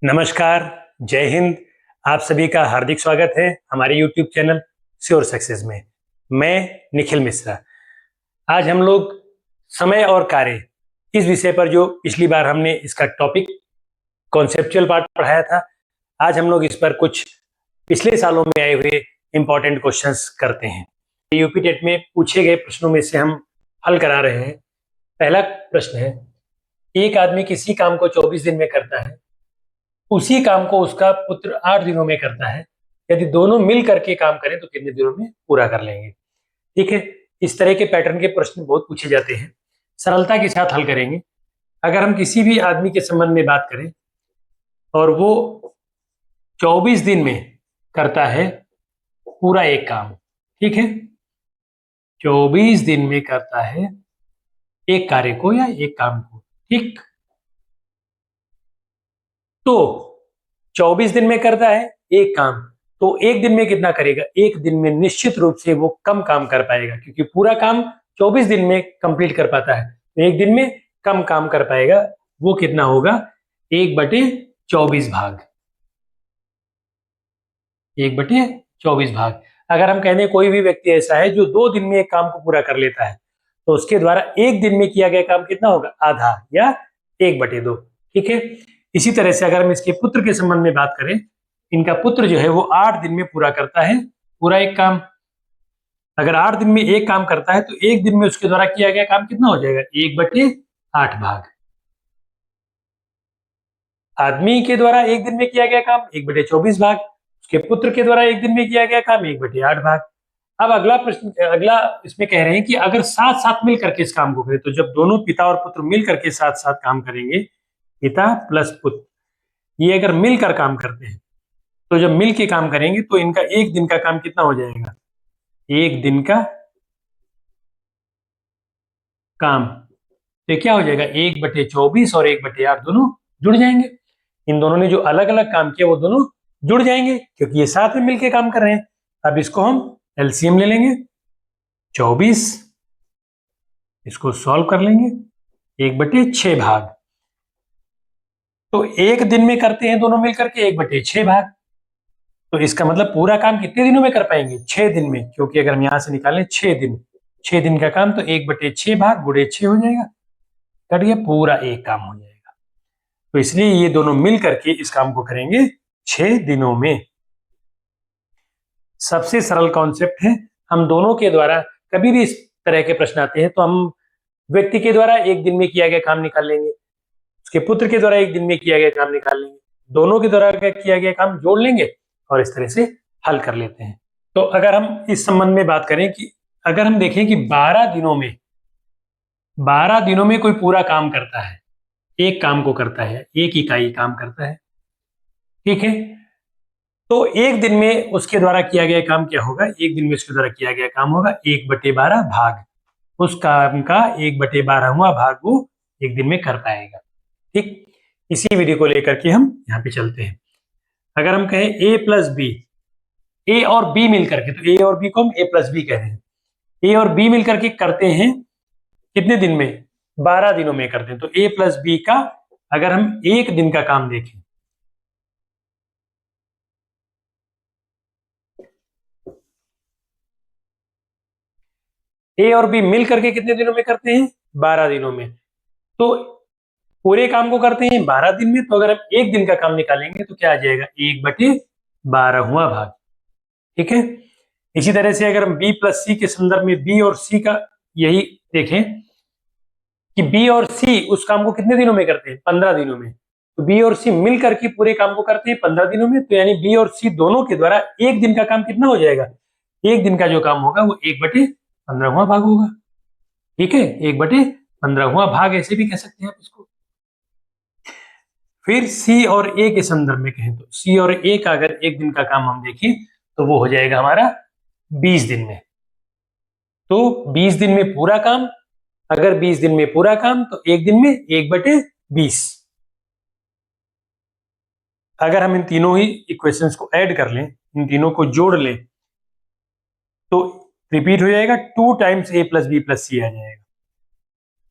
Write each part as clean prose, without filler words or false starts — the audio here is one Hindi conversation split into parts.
नमस्कार, जय हिंद। आप सभी का हार्दिक स्वागत है हमारे YouTube चैनल श्योर सक्सेस में। मैं निखिल मिश्रा। आज हम लोग समय और कार्य इस विषय पर, जो पिछली बार हमने इसका टॉपिक कॉन्सेप्चुअल पार्ट पढ़ाया था, आज हम लोग इस पर कुछ पिछले सालों में आए हुए इंपॉर्टेंट क्वेश्चंस करते हैं। यूपी टेट में पूछे गए प्रश्नों में से हम हल करा रहे हैं। पहला प्रश्न है, एक आदमी किसी काम को 24 दिन में करता है, उसी काम को उसका पुत्र 8 दिनों में करता है। यदि दोनों मिल करके काम करें तो कितने दिनों में पूरा कर लेंगे। ठीक है, इस तरह के पैटर्न के प्रश्न बहुत पूछे जाते हैं, सरलता के साथ हल करेंगे। अगर हम किसी भी आदमी के संबंध में बात करें और वो 24 दिन में करता है पूरा एक काम, ठीक है, 24 दिन में करता है एक कार्य को या एक काम को, ठीक, तो 24 दिन में करता है एक काम, तो एक दिन में कितना करेगा? एक दिन में निश्चित रूप से वो कम काम कर पाएगा, क्योंकि पूरा काम 24 दिन में कंप्लीट कर पाता है, तो एक दिन में कम काम कर पाएगा। वो कितना होगा? 1/24 भाग। 1/24 भाग। अगर हम कहने कोई भी व्यक्ति ऐसा है जो 2 दिन में एक काम को पूरा कर लेता है, तो उसके द्वारा एक दिन में किया गया काम कितना होगा? आधा या 1/2। ठीक है, इसी तरह से अगर हम इसके पुत्र के संबंध में बात करें, इनका पुत्र जो है वो 8 दिन में पूरा करता है पूरा एक काम। अगर 8 दिन में एक काम करता है तो एक दिन में उसके द्वारा किया गया काम कितना हो जाएगा? 1/8 भाग। आदमी के द्वारा एक दिन में किया गया काम 1/24 भाग, उसके पुत्र के द्वारा एक दिन में किया गया काम 1/8 भाग। अब अगला प्रश्न, अगला इसमें कह रहे हैं कि अगर साथ साथ मिल करके इस काम को करें, तो जब दोनों पिता और पुत्र मिल करके साथ साथ काम करेंगे, पिता प्लस पुत्र, ये अगर मिलकर काम करते हैं, तो जब मिल के काम करेंगे तो इनका एक दिन का काम कितना हो जाएगा? एक दिन का काम, तो क्या हो जाएगा? 1/24 और 1/8 दोनों जुड़ जाएंगे। इन दोनों ने जो अलग अलग काम किया वो दोनों जुड़ जाएंगे, क्योंकि ये साथ में मिलके काम कर रहे हैं। अब इसको हम एलसीएम ले लेंगे, 24, इसको सॉल्व कर लेंगे, 1/6 भाग। तो एक दिन में करते हैं दोनों मिलकर के 1/6 भाग, तो इसका मतलब पूरा काम कितने दिनों में कर पाएंगे? 6 दिन में, क्योंकि अगर हम यहां से निकालें 6 दिन, 6 दिन का काम, तो 1/6 भाग गुणे 6 हो जाएगा, कट गया, पूरा एक काम हो जाएगा। तो इसलिए ये दोनों मिल करके इस काम को करेंगे 6 दिनों में। सबसे सरल कॉन्सेप्ट है। हम दोनों के द्वारा कभी भी इस तरह के प्रश्न आते हैं तो हम व्यक्ति के द्वारा एक दिन में किया गया काम निकाल लेंगे, उसके पुत्र के द्वारा एक दिन में किया गया काम निकाल लेंगे, दोनों के द्वारा किया गया काम जोड़ लेंगे और इस तरह से हल कर लेते हैं। तो अगर हम इस संबंध में बात करें कि अगर हम देखें कि 12 दिनों में कोई पूरा काम करता है, एक काम को करता है, एक इकाई काम करता है, ठीक है, तो एक दिन में उसके द्वारा किया गया काम क्या होगा? एक दिन में उसके द्वारा किया गया काम होगा 1/12 भाग। उस काम का 1/12वां भाग वो एक दिन में कर पाएगा। ठीक, इसी विधि को लेकर के हम यहाँ पे चलते हैं। अगर हम कहें a प्लस बी, ए और बी मिलकर के, तो ए और बी को हम a प्लस बी कह रहे हैं, ए और बी मिलकर के करते हैं कितने दिन में? 12 दिनों में करते हैं। तो a प्लस बी का अगर हम एक दिन का काम देखें, ए और बी मिल करके कितने दिनों में करते हैं? 12 दिनों में। तो पूरे काम को करते हैं 12 दिन में, तो अगर हम एक दिन का काम निकालेंगे तो क्या आ जाएगा? 1/12वां भाग। ठीक है, इसी तरह से अगर हम बी प्लस सी के संदर्भ में बी और सी का यही देखें कि बी और सी उस काम को कितने दिनों में करते हैं? 15 दिनों में। तो बी और सी मिल करके पूरे काम को करते हैं 15 दिनों में, तो यानी बी और सी दोनों के द्वारा एक दिन का काम कितना हो जाएगा? एक दिन का जो काम होगा वो 1/15वां भाग होगा। ठीक है, 1/15वां भाग ऐसे भी कह सकते हैं आप इसको। फिर सी और ए के संदर्भ में कहें तो सी और ए का अगर एक दिन का काम हम देखें तो वो हो जाएगा हमारा 20 दिन में। तो 20 दिन में पूरा काम, अगर 20 दिन में पूरा काम तो एक दिन में 1/20। अगर हम इन तीनों ही इक्वेशंस को ऐड कर लें, इन तीनों को जोड़ लें, तो रिपीट हो जाएगा 2 times a plus B plus C आ जाएगा।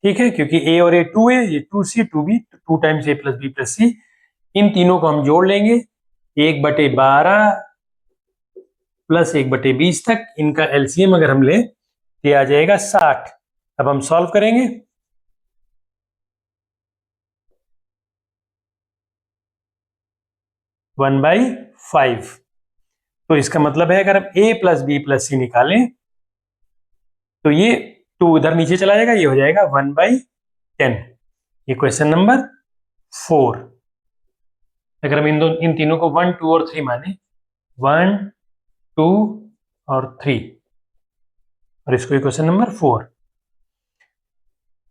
ठीक है, क्योंकि a और a 2 है, ये 2c 2b, 2 times a plus B plus C, इन तीनों को हम जोड़ लेंगे, 1/12 प्लस 1/20 तक, इनका एलसीएम अगर हम ले तो ये आ जाएगा 60। अब हम सॉल्व करेंगे, वन बाई 5। तो इसका मतलब है अगर हम a प्लस बी प्लस सी निकालें तो ये 2 इधर नीचे चला जाएगा, ये हो जाएगा 1/10। ये क्वेश्चन नंबर 4। अगर हम इन तीनों को 1, 2 और 3 माने, 1, 2 और 3, और इसको क्वेश्चन नंबर 4।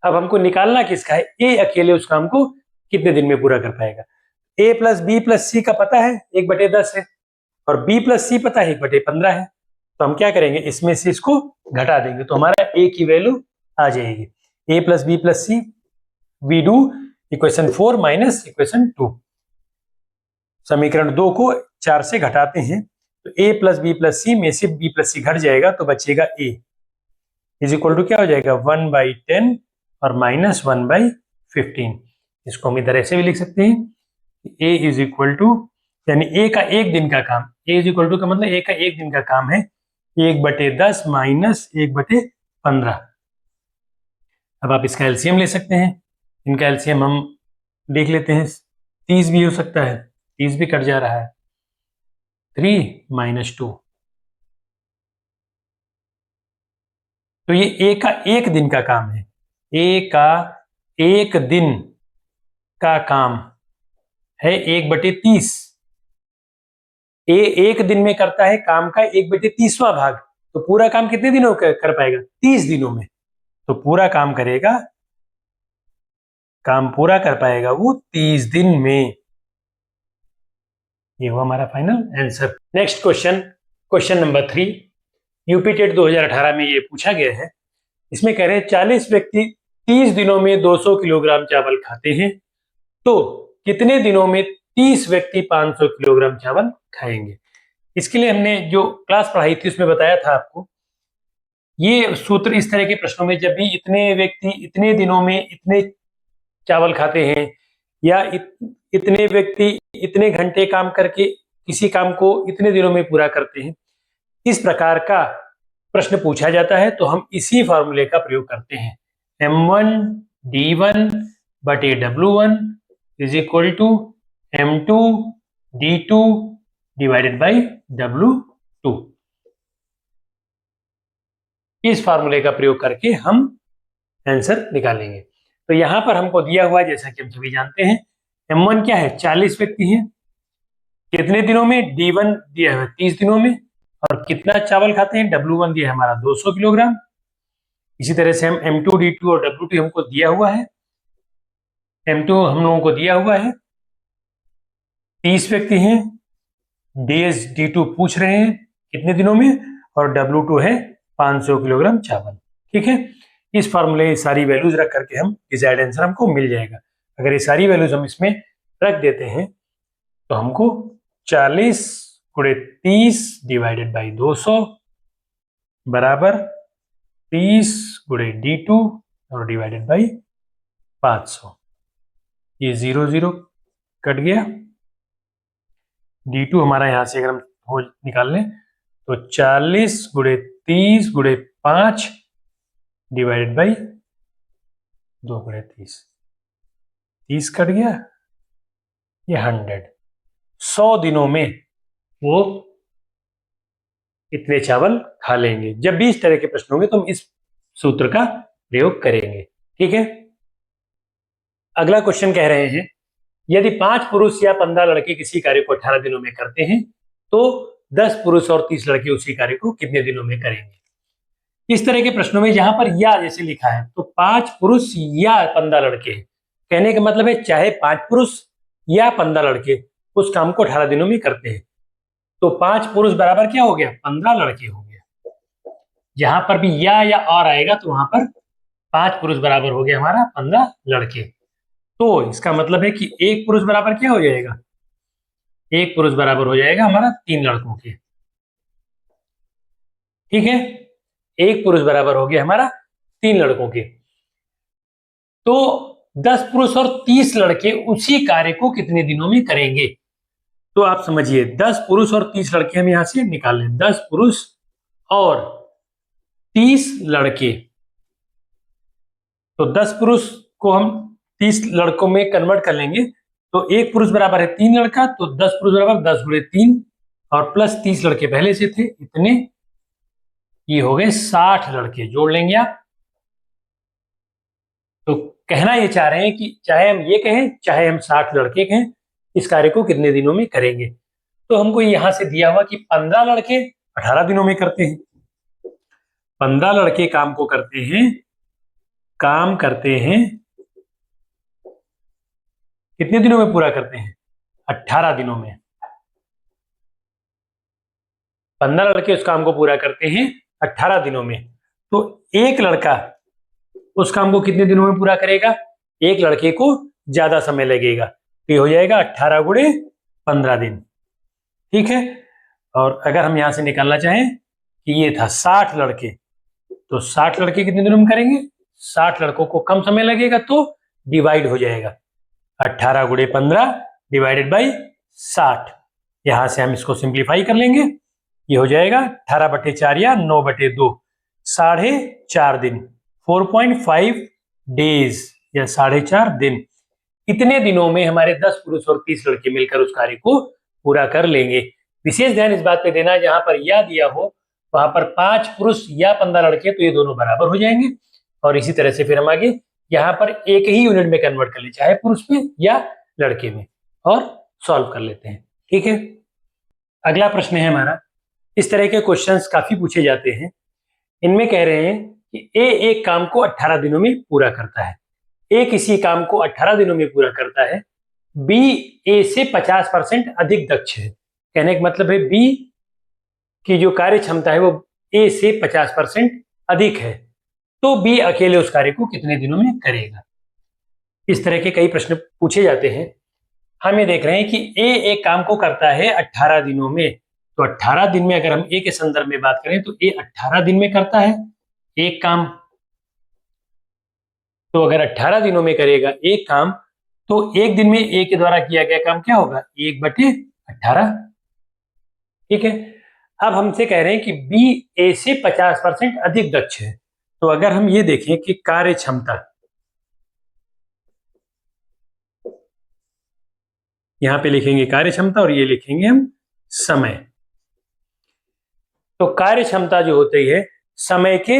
अब हमको निकालना किसका है, ए अकेले उस काम को कितने दिन में पूरा कर पाएगा। a प्लस बी प्लस सी का पता है 1/10 है, और b प्लस सी पता है 1/15 है। तो हम क्या करेंगे, इसमें से इसको घटा देंगे तो हमारा a की वैल्यू आ जाएगी। a plus B plus C, we do equation 4 minus equation 2। समीकरण 2 को 4 से घटाते हैं तो a प्लस बी प्लस सी में से b प्लस सी घट जाएगा तो बचेगा a इज इक्वल टू क्या हो जाएगा, 1/10 और माइनस 1/15। इसको हम इधर ऐसे भी लिख सकते हैं, a इज इक्वल टू, यानी a का एक दिन का काम, a इज इक्वल टू का मतलब a का एक दिन का काम है 1/10 माइनस 1/15। अब आप इसका एलसीएम ले सकते हैं, इनका एलसीएम हम देख लेते हैं, 30 भी हो सकता है, 30 भी कट जा रहा है, 3 माइनस 2। तो ये a का एक दिन का काम है, a का एक दिन का काम है 1/30। a एक दिन में करता है काम का 1/30वां भाग, तो पूरा काम कितने दिनों कर पाएगा, 30 दिनों में। तो पूरा काम करेगा, काम पूरा कर पाएगा वो 30 दिन में। ये हुआ हमारा final answer. Next question, question number 3, UP TET 2018 में ये पूछा गया है। इसमें कह रहे हैं 40 व्यक्ति 30 दिनों में 200 किलोग्राम चावल खाते हैं, तो कितने दिनों में 30 व्यक्ति 500 किलोग्राम चावल खाएंगे। इसके लिए हमने जो क्लास पढ़ाई थी उसमें बताया था आपको, ये सूत्र इस तरह के प्रश्नों में जब भी इतने व्यक्ति इतने दिनों में इतने चावल खाते हैं, या इतने व्यक्ति इतने घंटे काम करके किसी काम को इतने दिनों में पूरा करते हैं, इस प्रकार का प्रश्न पूछा जाता है तो हम इसी फॉर्मूले का प्रयोग करते हैं, m1 d1 बटे w1 is equal to m2 d2 divided by w2। इस फार्मूले का प्रयोग करके हम आंसर निकालेंगे। तो यहां पर हमको दिया हुआ है, जैसा कि हम सभी जानते हैं, m1 क्या है, 40 व्यक्ति हैं, कितने दिनों में, d1 दिया है 30 दिनों में, और कितना चावल खाते हैं, w1 दिया है हमारा 200 किलोग्राम। इसी तरह से हम m2 d2 और w2 हमको दिया हुआ है, m2 हम लोगों को दिया हुआ है 30 व्यक्ति हैं, d2 पूछ रहे हैं कितने दिनों में, और w2 है 500 किलोग्राम चावल। ठीक है, इस फार्मूले सारी वैल्यूज रख करके हम डिजायर्ड आंसर हमको मिल जाएगा। अगर ये सारी वैल्यूज हम इसमें रख देते हैं तो हमको 40 गुणे 30 डिवाइडेड बाई 200 बराबर 30 गुणे d2 और डिवाइडेड बाई 500। ये 0 0 कट गया, d2 हमारा यहां से अगर हम हो निकाल लें तो 40 गुणे 30 गुणे 5 डिवाइडेड बाई 2 गुणे 30, 30 कट गया, ये 100 दिनों में वो इतने चावल खा लेंगे। जब भी इस तरह के प्रश्न होंगे तो हम इस सूत्र का प्रयोग करेंगे। ठीक है, अगला क्वेश्चन कह रहे हैं, यदि 5 पुरुष या 15 लड़के किसी कार्य को 18 दिनों में करते हैं तो 10 पुरुष और 30 लड़के उसी कार्य को कितने दिनों में करेंगे। इस तरह के प्रश्नों में जहां पर या जैसे लिखा है तो 5 पुरुष या 15 लड़के, कहने का मतलब है चाहे 5 पुरुष या 15 लड़के उस काम को 18 दिनों में करते हैं, तो 5 पुरुष बराबर क्या हो गया, 15 लड़के हो गया। जहां पर भी या और आएगा तो वहां पर 5 पुरुष बराबर हो गया हमारा 15 लड़के। तो इसका मतलब है कि एक पुरुष बराबर क्या हो जाएगा, एक पुरुष बराबर हो जाएगा हमारा 3 लड़कों के। ठीक है, एक पुरुष बराबर हो गया हमारा 3 लड़कों के। तो 10 पुरुष और 30 लड़के उसी कार्य को कितने दिनों में करेंगे? तो आप समझिए 10 पुरुष और 30 लड़के हम यहां से निकाल लें। 10 पुरुष और 30 लड़के, तो 10 पुरुष को हम 30 लड़कों में कन्वर्ट कर लेंगे, तो एक पुरुष बराबर है 3 लड़का, तो 10 पुरुष बराबर 10 गुणे 3 और प्लस 30 लड़के पहले से थे, इतने, ये हो गए 60 लड़के, जोड़ लेंगे आप। तो कहना ये चाह रहे हैं कि चाहे हम ये कहें चाहे हम 60 लड़के कहें, इस कार्य को कितने दिनों में करेंगे। तो हमको यहां से दिया हुआ कि 15 लड़के 18 दिनों में करते हैं। 15 लड़के काम करते हैं कितने दिनों में पूरा करते हैं? 18 दिनों में। 15 लड़के उस काम को पूरा करते हैं 18 दिनों में। तो एक लड़का उस काम को कितने दिनों में पूरा करेगा? एक लड़के को ज्यादा समय लगेगा, तो हो जाएगा 18 गुणे 15 दिन। ठीक है। और अगर हम यहां से निकालना चाहें कि ये था 60 लड़के, तो 60 लड़के कितने दिनों में करेंगे? 60 लड़कों को कम समय लगेगा, तो डिवाइड हो जाएगा 18 गुणे 15 डिवाइडेड बाई 60। यहां से हम इसको सिंप्लीफाई कर लेंगे, ये हो जाएगा 18/4 या 9/2, 4.5 दिन, 4.5 डेज या 4.5 दिन। इतने दिनों में हमारे 10 पुरुष और 30 लड़के मिलकर उस कार्य को पूरा कर लेंगे। विशेष ध्यान इस बात पे देना, जहां पर या दिया हो वहां पर 5 पुरुष या 15 लड़के, तो ये दोनों बराबर हो जाएंगे। और इसी तरह से फिर हम आगे यहाँ पर एक ही यूनिट में कन्वर्ट कर ले, चाहे पुरुष में या लड़के में, और सॉल्व कर लेते हैं। ठीक है। अगला प्रश्न है हमारा, इस तरह के क्वेश्चंस काफी पूछे जाते हैं। इनमें कह रहे हैं कि ए एक काम को 18 दिनों में पूरा करता है, ए किसी काम को 18 दिनों में पूरा करता है, बी ए से 50% अधिक दक्ष है। कहने का मतलब है बी की जो कार्य क्षमता है वो ए से 50% अधिक है, तो बी अकेले उस कार्य को कितने दिनों में करेगा। इस तरह के कई प्रश्न पूछे जाते हैं। हम ये देख रहे हैं कि ए एक काम को करता है 18 दिनों में, तो 18 दिन में अगर हम ए के संदर्भ में बात करें तो ए 18 दिन में करता है एक काम। तो अगर 18 दिनों में करेगा एक काम, तो एक दिन में ए के द्वारा किया गया काम क्या होगा? 1/18। ठीक है। अब हमसे कह रहे हैं कि बी ए से 50% अधिक दक्ष है, तो अगर हम ये देखें कि कार्य क्षमता, यहां पे लिखेंगे कार्य क्षमता और ये लिखेंगे हम समय। तो कार्य क्षमता जो होती है समय के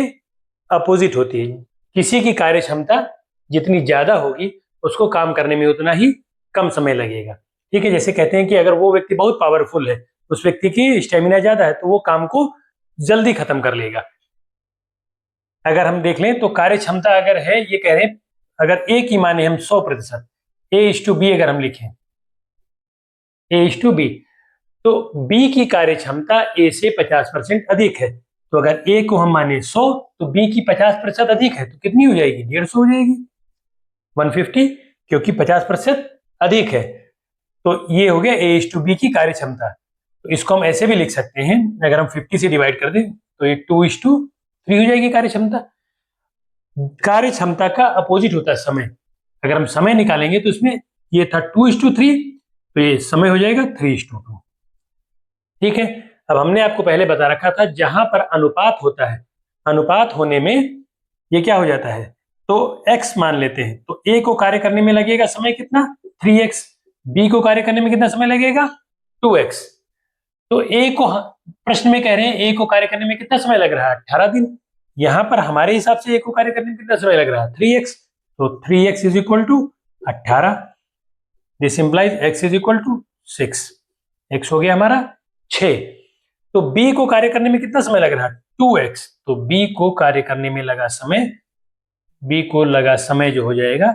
अपोजिट होती है। किसी की कार्य क्षमता जितनी ज्यादा होगी उसको काम करने में उतना ही कम समय लगेगा। ठीक है। जैसे कहते हैं कि अगर वो व्यक्ति बहुत पावरफुल है, उस व्यक्ति की स्टेमिना ज्यादा है, तो वो काम को जल्दी खत्म कर लेगा। अगर हम देख लें तो कार्य क्षमता अगर है, ये कह रहे हैं अगर ए की माने हम 100%, A/B अगर हम लिखें A/B, तो बी की कार्य क्षमता ए से 50% अधिक है। तो अगर ए को हम माने 100, तो बी की 50% अधिक है, तो कितनी हो जाएगी? 150 हो जाएगी, 150, क्योंकि 50% अधिक है। तो ये हो गया A/B की कार्य क्षमता। तो इसको हम ऐसे भी लिख सकते हैं, अगर हम 50 से डिवाइड कर दें तो ये 2:3 हो जाएगी कार्य क्षमता। कार्य क्षमता का अपोजिट होता है समय। अगर हम समय निकालेंगे तो इसमें ये था 2:3, तो ये समय हो जाएगा 3:2। ठीक है। अब हमने आपको पहले बता रखा था, जहां पर अनुपात होता है, अनुपात होने में ये क्या हो जाता है, तो x मान लेते हैं। तो a को कार्य करने में लगेगा समय कितना? 3x। b को कार्य करने में कितना समय लगेगा? 2x। तो a को प्रश्न में कह रहे हैं a को कार्य करने में कितना समय लग रहा है? 18 दिन। यहां पर हमारे हिसाब से a को कार्य करने में कितना समय लग रहा है? 3x। तो 3x is equal to 18। This implies x is equal to 6। x हो गया हमारा 6। तो b को कार्य करने में कितना समय लग रहा है? 2x। तो b को कार्य करने में लगा समय, b को लगा समय जो हो जाएगा,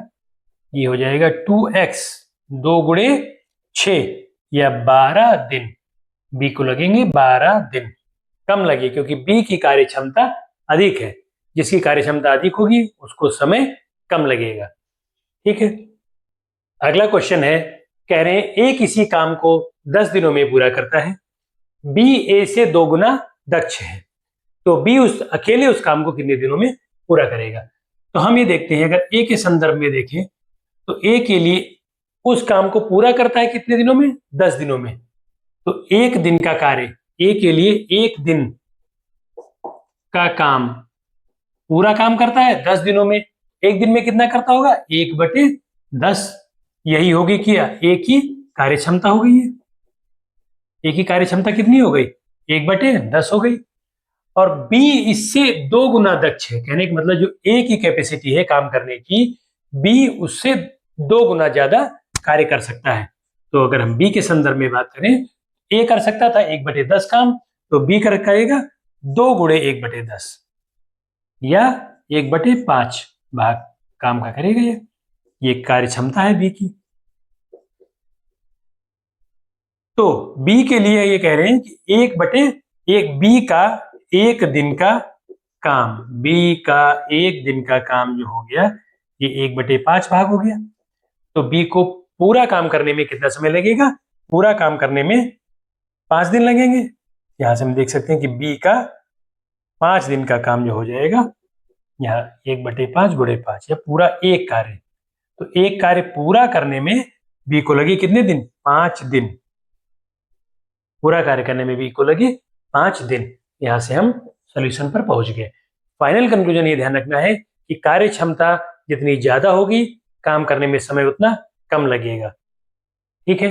ये हो जाएगा 2x, 2 गुणे 6 या 12 दिन। b को लगेंगे 12 दिन। कम लगे क्योंकि b की कार्य क्षमता अधिक है। जिसकी कार्य क्षमता अधिक होगी उसको समय कम लगेगा। ठीक है। अगला क्वेश्चन है, कह रहे हैं a किसी काम को 10 दिनों में पूरा करता है, b a से 2 गुना दक्ष है, तो b अकेले उस काम को कितने दिनों में पूरा करेगा। तो हम ये देखते हैं, अगर a के संदर्भ में देखें तो ए के लिए उस काम को पूरा करता है कितने दिनों में? 10 दिनों में। तो एक दिन का कार्य, ए के लिए एक दिन का काम पूरा काम करता है 10 दिनों में। एक दिन में कितना करता होगा? 1/10। यही होगी क्या? ए की कार्य क्षमता हो गई है। ए की कार्य क्षमता कितनी हो गई? 1/10 हो गई। और बी इससे 2 गुना दक्ष है, कहने का मतलब जो ए की कैपेसिटी है काम करने की, बी उससे 2 गुना ज्यादा कार्य कर सकता है। तो अगर हम बी के संदर्भ में बात करें, ए कर सकता था 1/10 काम, तो बी करेगा 2 गुणे 1/10 या 1/5 भाग काम का करेगा। ये कार्य क्षमता है बी की। तो बी के लिए ये कह रहे हैं कि 1/1 बी का एक दिन का काम, बी का एक दिन का काम जो हो गया ये 1/5 भाग हो गया। तो बी को पूरा काम करने में कितना समय लगेगा? पूरा काम करने में 5 दिन लगेंगे। यहां से हम देख सकते हैं कि बी का 5 दिन का काम जो हो जाएगा, यहाँ 1/5 गुणे 5 या पूरा एक कार्य। तो एक कार्य पूरा करने में बी को लगे कितने दिन? 5 दिन। पूरा कार्य करने में बी को लगे 5 दिन। यहां से हम सोल्यूशन पर पहुंच गए। फाइनल कंक्लूजन ये ध्यान रखना है कि कार्य क्षमता जितनी ज्यादा होगी काम करने में समय उतना कम लगेगा। ठीक है।